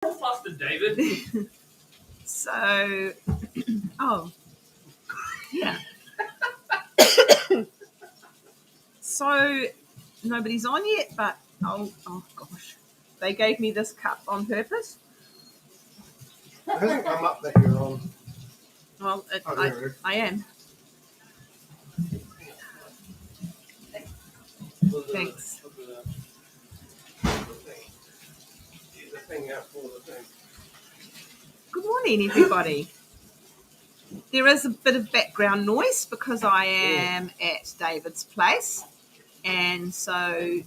Faster, David. So, oh, yeah. So, nobody's on yet, but oh gosh. They gave me this cup on purpose. It hasn't come up that you're on. Well, I am. Thanks. Good morning, everybody. There is a bit of background noise because I am at David's place. And so,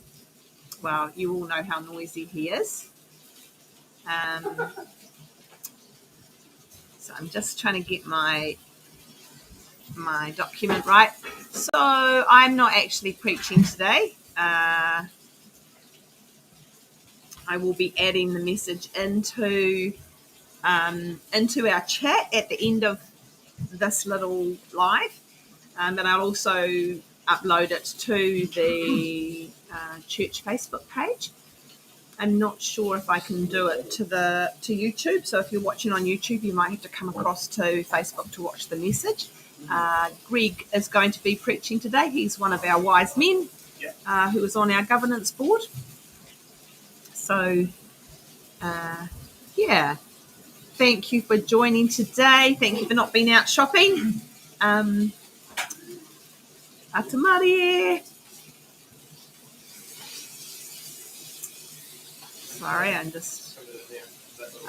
well, you all know how noisy he is. So I'm just trying to get my document right. So I'm not actually preaching today. I will be adding the message into our chat at the end of this little live, but I'll also upload it to the church Facebook page. I'm not sure if I can do it to YouTube. So if you're watching on YouTube, you might have to come across to Facebook to watch the message. Greg is going to be preaching today. He's one of our wise men who is on our governance board. So, thank you for joining today. Thank you for not being out shopping. Atamari. Sorry, I'm just...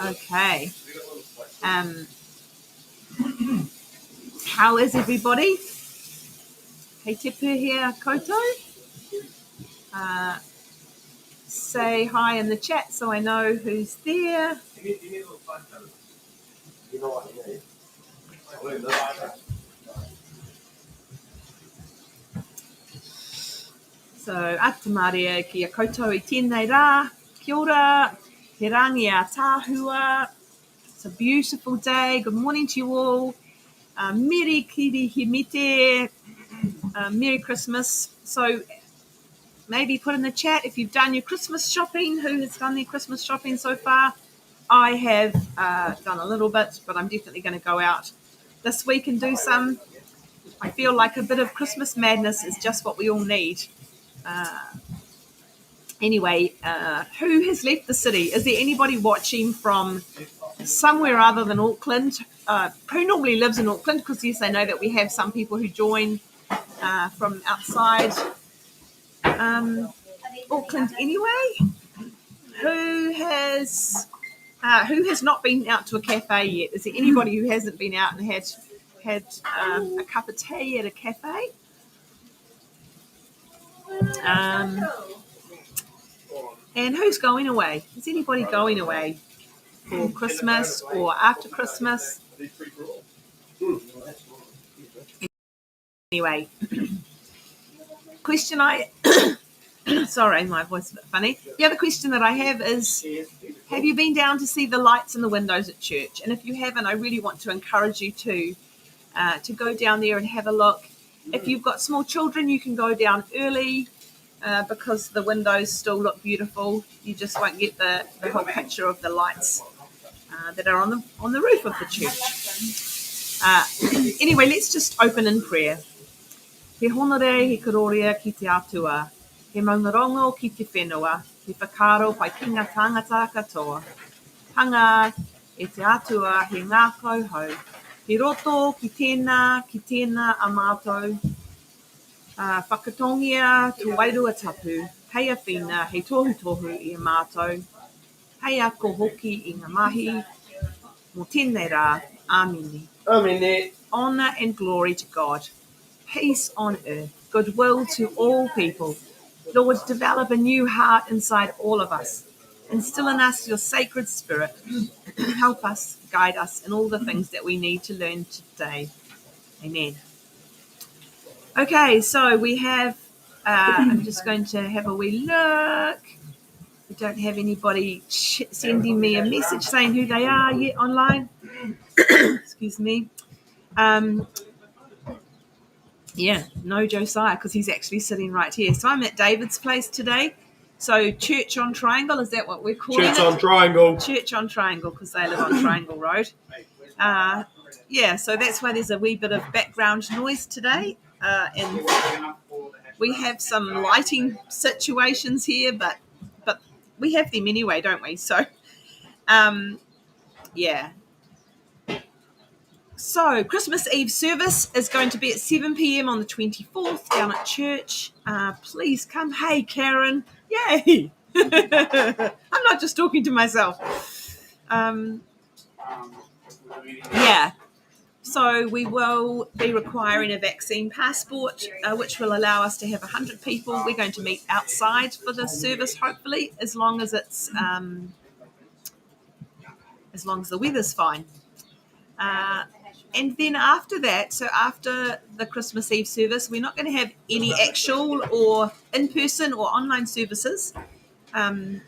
Okay. How is everybody? Kei te pūhea koutou. Say hi in the chat so I know who's there. So, atamaria ki a koutou I tēnei rā. Kia ora, he rangi a tāhua. It's a beautiful day. Good morning to you all. Meri kiri himite. Merry Christmas. So maybe put in the chat if you've done your Christmas shopping. Who has done their Christmas shopping so far? I have done a little bit, but I'm definitely going to go out this week and do some. I feel like a bit of Christmas madness is just what we all need. Anyway, who has left the city? Is there anybody watching from somewhere other than Auckland? Who normally lives in Auckland? Because yes, I know that we have some people who join from outside Auckland anyway. Who has not been out to a cafe yet? Is there anybody who hasn't been out and had a cup of tea at a cafe? And who's going away? Is anybody going away for Christmas or after Christmas? Anyway, question sorry, my voice is a bit funny. The other question that I have is, have you been down to see the lights in the windows at church? And if you haven't, I really want to encourage you to go down there and have a look. If you've got small children, you can go down early because the windows still look beautiful. You just won't get the whole picture of the lights that are on the roof of the church. Anyway, let's just open in prayer. He honore, he karoria ki te atua. He maungarongo ki te whenua. He whakaro pai kinga tangata katoa. Hanga e te atua he ngā kauhau. He roto ki tēnā a mātou. Whakatongia tu wairua tapu. Hei a whina, hei tohu I a mātou. Hei a ko hoki I ngā mahi. Mō tēnei rā. Āmini. Amen. Honour and glory to God. Peace on earth. Goodwill to all people. Lord, develop a new heart inside all of us. Instill in us your sacred spirit. Help us, guide us in all the things that we need to learn today. Amen. Okay, so we have, I'm just going to have a wee look. We don't have anybody sending me a message saying who they are yet online. Excuse me. Yeah, no Josiah, because he's actually sitting right here. So I'm at David's place today. So Church on Triangle, is that what we're calling Church it? on Triangle. Church on Triangle, because they live on Triangle Road. So that's why there's a wee bit of background noise today. And we have some lighting situations here, but we have them anyway, don't we? So, yeah. So Christmas Eve service is going to be at 7 p.m. on the 24th down at church. Please come. Hey, Karen. Yay. I'm not just talking to myself. Yeah. So we will be requiring a vaccine passport, which will allow us to have 100 people. We're going to meet outside for the service, hopefully, as long as the weather's fine. And then after that, so after the Christmas Eve service, we're not going to have any actual or in-person or online services until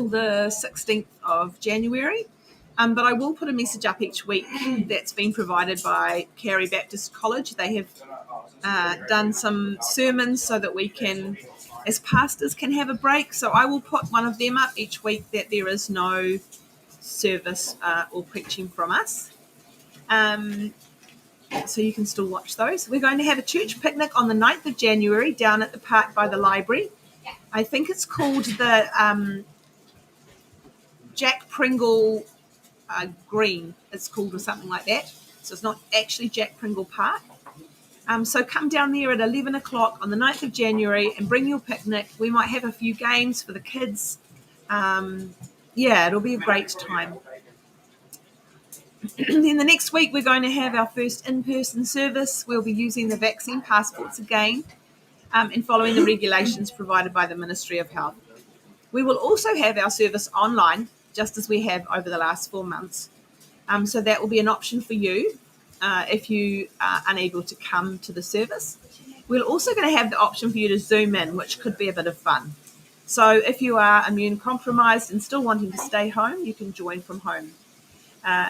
the 16th of January. But I will put a message up each week that's been provided by Carey Baptist College. They have done some sermons so that we can, as pastors, can have a break. So I will put one of them up each week that there is no service or preaching from us. So you can still watch those. We're going to have a church picnic on the 9th of January down at the park by the library. I think it's called the Jack Pringle Green, it's called, or something like that. So it's not actually Jack Pringle Park. So come down there at 11 o'clock on the 9th of January and bring your picnic. We might have a few games for the kids. It'll be a great time. Then the next week we're going to have our first in-person service. We'll be using the vaccine passports again and following the regulations provided by the Ministry of Health. We will also have our service online, just as we have over the last 4 months. So that will be an option for you if you are unable to come to the service. We're also going to have the option for you to Zoom in, which could be a bit of fun. So if you are immune compromised and still wanting to stay home, you can join from home.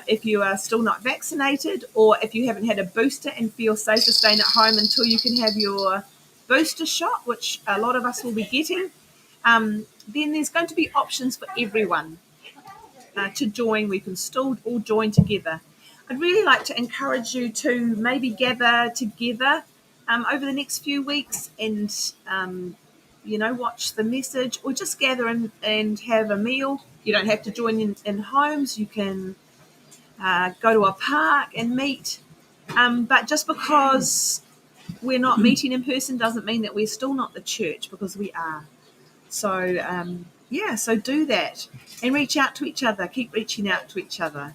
If you are still not vaccinated, or if you haven't had a booster and feel safer staying at home until you can have your booster shot, which a lot of us will be getting, then there's going to be options for everyone to join. We can still all join together. I'd really like to encourage you to maybe gather together over the next few weeks and, watch the message, or just gather and have a meal. You don't have to join in homes. You can go to a park and meet. But just because we're not meeting in person doesn't mean that we're still not the church, because we are. So, so do that and reach out to each other. Keep reaching out to each other.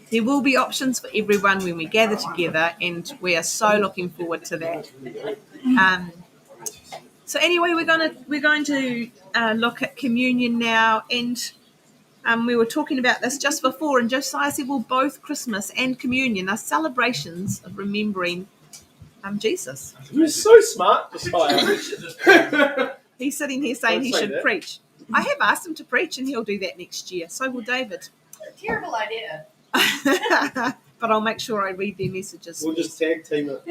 There will be options for everyone when we gather together, and we are so looking forward to that. So anyway, we're going to look at communion now, and we were talking about this just before, and Josiah said, well, both Christmas and communion are celebrations of remembering Jesus. You're so smart, Josiah. He's sitting here saying he should preach. I have asked him to preach, and he'll do that next year. So will David. Terrible idea. But I'll make sure I read their messages. We'll just tag team it.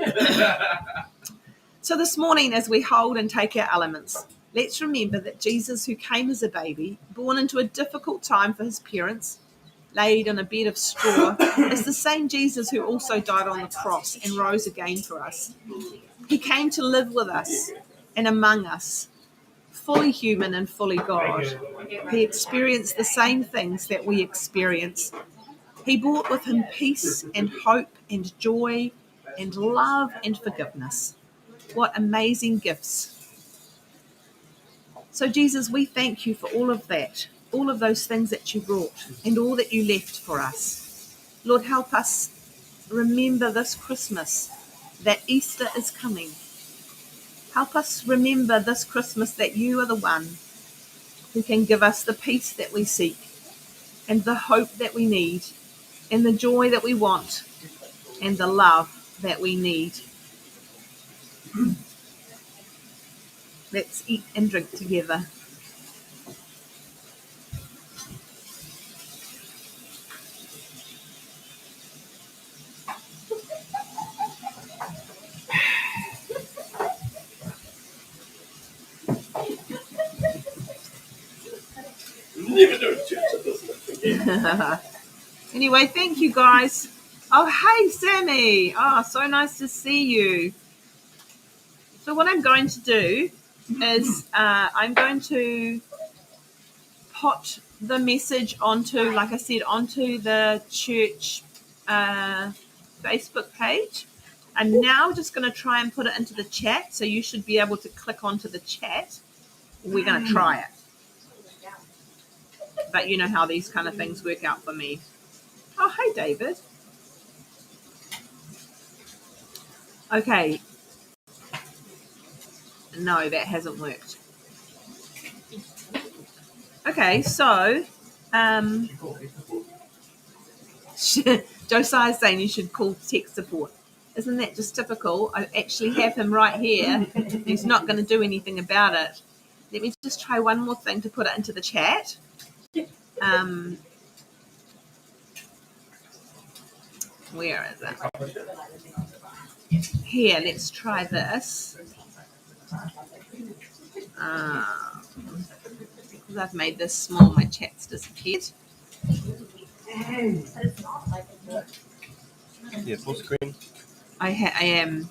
So this morning, as we hold and take our elements, let's remember that Jesus, who came as a baby, born into a difficult time for his parents, laid on a bed of straw, is the same Jesus who also died on the cross and rose again for us. He came to live with us and among us, fully human and fully God. He experienced the same things that we experience. He brought with him peace and hope and joy and love and forgiveness. What amazing gifts. So Jesus, we thank you for all of that, all of those things that you brought and all that you left for us. Lord, help us remember this Christmas that Easter is coming. Help us remember this Christmas that you are the one who can give us the peace that we seek and the hope that we need and the joy that we want and the love that we need. Let's eat and drink together. Never do it. Anyway, thank you guys. Oh, hey, Sammy. Oh, so nice to see you. So what I'm going to do is I'm going to put the message onto, like I said, onto the church Facebook page. I'm now just going to try and put it into the chat, so you should be able to click onto the chat. We're going to try it. But you know how these kind of things work out for me. Oh, hey, David. Okay. No, that hasn't worked. Okay, so Josiah's saying you should call tech support. Isn't that just typical? I actually have him right here. He's not going to do anything about it. Let me just try one more thing to put it into the chat. Where is it? Here, let's try this. Because I've made this small, my chat's disappeared. Yeah, full screen. I am.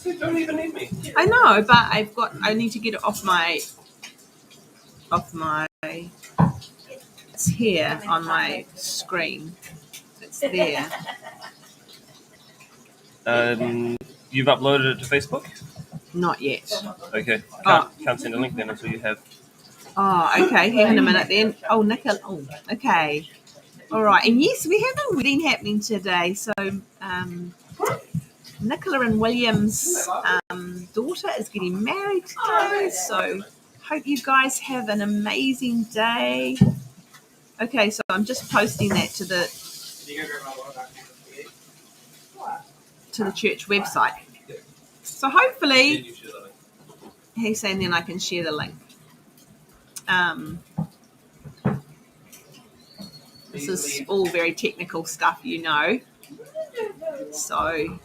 You don't even need me. I know, but I need to get it off my. It's here on my screen. It's there. You've uploaded it to Facebook? Not yet. Okay. Can't send a link then until you have. Oh, okay. Hang on a minute then. Oh, Nicola. Oh, okay. All right. And yes, we have a wedding happening today. So Nicola and William's daughter is getting married today. So hope you guys have an amazing day. Okay, so I'm just posting that to the church website. So hopefully, he's saying then I can share the link. This is all very technical stuff, you know. So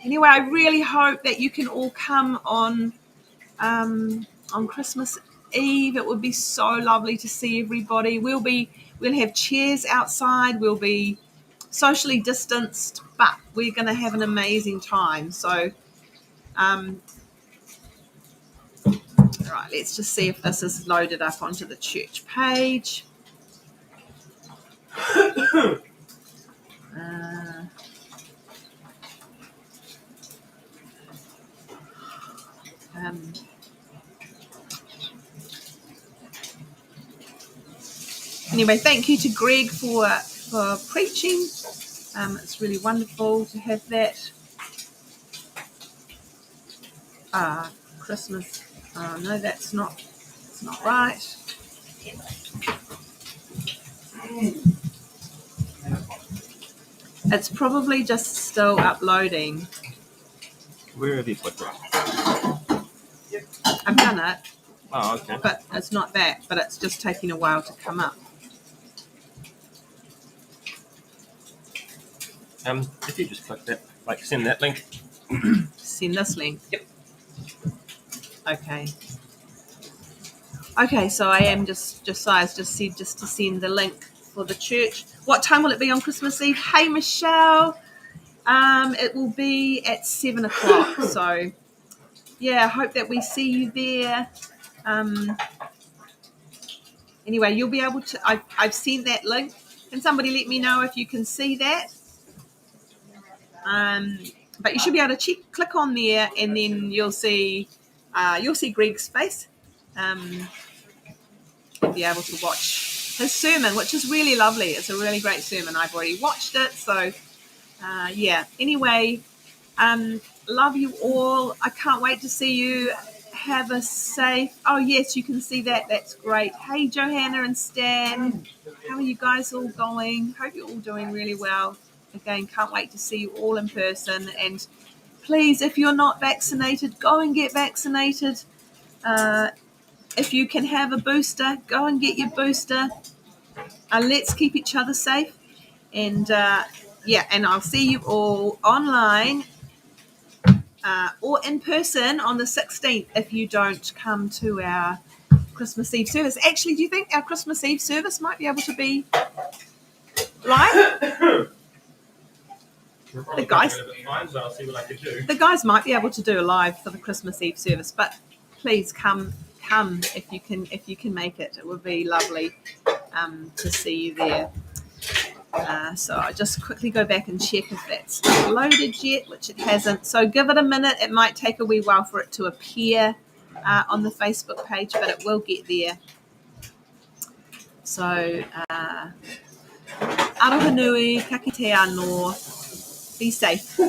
anyway, I really hope that you can all come on Christmas Eve. It would be so lovely to see everybody. We'll have chairs outside. We'll be socially distanced, but we're going to have an amazing time. So, all right, let's just see if this is loaded up onto the church page. Anyway, thank you to Greg for preaching. It's really wonderful to have that. Christmas. No, that's not right. It's probably just still uploading. Where have you put that? I've done it. Oh, okay. But it's not that, but it's just taking a while to come up. If you just click that, like send that link. Send this link? Yep. Okay. Okay, so I am Josiah's just said just to send the link for the church. What time will it be on Christmas Eve? Hey, Michelle. It will be at 7:00. So, yeah, I hope that we see you there. Anyway, you'll be able to. I've sent that link. Can somebody let me know if you can see that? But you should be able to click on there, and then you'll see Greg's face. You'll be able to watch his sermon, which is really lovely. It's a really great sermon. I've already watched it. So, yeah. Anyway, love you all. I can't wait to see you. Have a safe. Oh, yes, you can see that. That's great. Hey, Johanna and Stan. How are you guys all going? Hope you're all doing really well. Again, can't wait to see you all in person. And please, if you're not vaccinated, go and get vaccinated. If you can have a booster, go and get your booster. Let's keep each other safe. And Yeah, and I'll see you all online or in person on the 16th if you don't come to our Christmas Eve service. Actually, do you think our Christmas Eve service might be able to be live? The guys might be able to do a live for the Christmas Eve service, but please come if you can make it. It would be lovely to see you there. So I just quickly go back and check if that's loaded yet, which it hasn't. So give it a minute. It might take a wee while for it to appear on the Facebook page, but it will get there. So aroha nui, ka kite anō, be safe.